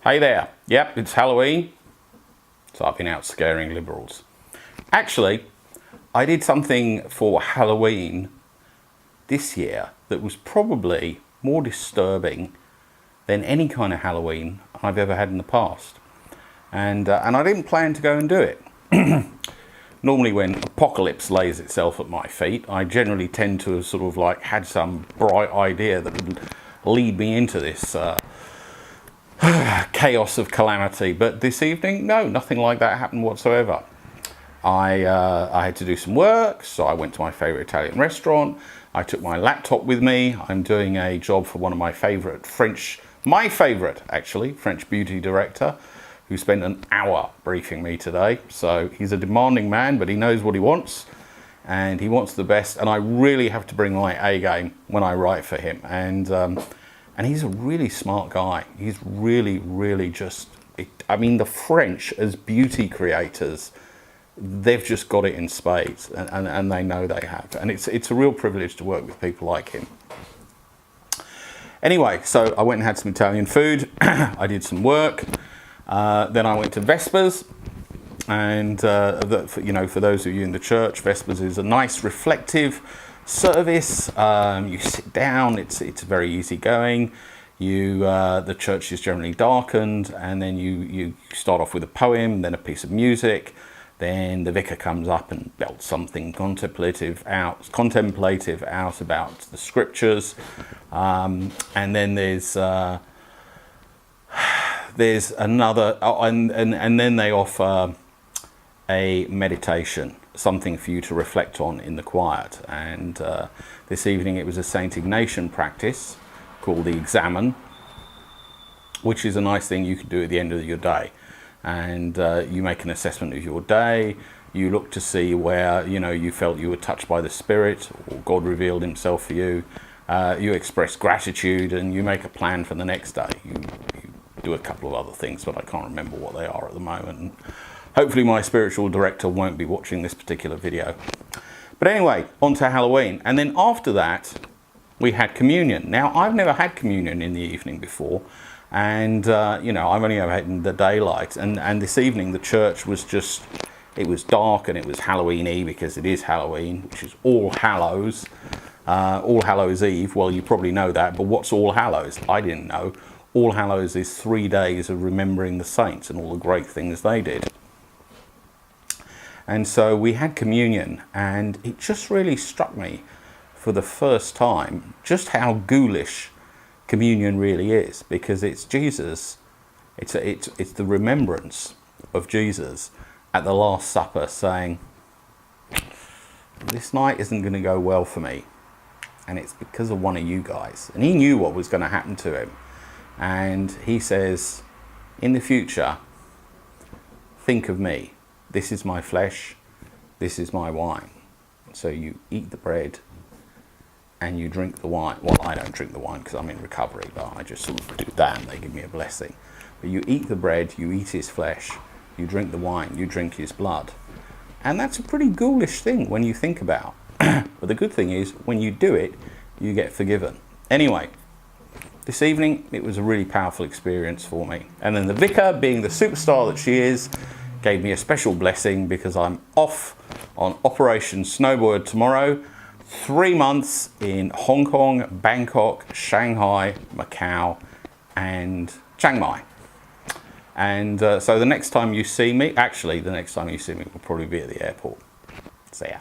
Hey there. Yep, it's Halloween. So I've been out scaring liberals. Actually, I did something for Halloween this year that was probably more disturbing than any kind of Halloween I've ever had in the past. And I didn't plan to go and do it. Normally when apocalypse lays itself at my feet, I generally tend to have sort of like had some bright idea that would lead me into this chaos of calamity. But this evening, no, nothing like that happened whatsoever. I had to do some work, so I went to my favourite Italian restaurant. I took my laptop with me. I'm doing a job for one of my favourite French beauty director, who spent an hour briefing me today. So he's a demanding man, but he knows what he wants, and he wants the best. And I really have to bring my A game when I write for him. And he's a really smart guy. He's really just, I mean, the French as beauty creators, they've just got it in spades, and they know they have. And it's a real privilege to work with people like him. Anyway, so I went and had some Italian food. I did some work. Then I went to Vespers, and for those of you in the church, Vespers is a nice reflective service. You sit down. It's very easy going. The church is generally darkened, and then you start off with a poem, then a piece of music. Then the vicar comes up and belts something contemplative out about the scriptures, and then there's another, and then they offer a meditation, something for you to reflect on in the quiet. And this evening it was a Saint Ignatian practice called the Examen, which is a nice thing you can do at the end of your day. And you make an assessment of your day. You look to see where you felt you were touched by the Spirit, or God revealed himself for you. You express gratitude, and you make a plan for the next day. You do a couple of other things, but I can't remember what they are at the moment. And hopefully my spiritual director won't be watching this particular video. But anyway, on to Halloween. And then after that, we had communion. Now, I've never had communion in the evening before. And, I've only ever had in the daylight. And this evening, the church was it was dark, and it was Halloween-y because it is Halloween, which is All Hallows Eve. Well, you probably know that, but what's All Hallows? I didn't know. All Hallows is 3 days of remembering the saints and all the great things they did. And so we had communion, and it just really struck me for the first time just how ghoulish communion really is, because it's Jesus. It's the remembrance of Jesus at the Last Supper saying, this night isn't going to go well for me, and it's because of one of you guys. And he knew what was going to happen to him. And he says, in the future, think of me. This is my flesh. This is my wine. So you eat the bread and you drink the wine. Well, I don't drink the wine because I'm in recovery, but I just sort of do that and they give me a blessing. But you eat the bread, you eat his flesh, you drink the wine, you drink his blood. And that's a pretty ghoulish thing when you think about. But the good thing is, when you do it, you get forgiven. Anyway, this evening, it was a really powerful experience for me. And then the vicar, being the superstar that she is, gave me a special blessing because I'm off on Operation Snowboard tomorrow. 3 months in Hong Kong, Bangkok, Shanghai, Macau, and Chiang Mai. And so the next time you see me will probably be at the airport. See ya.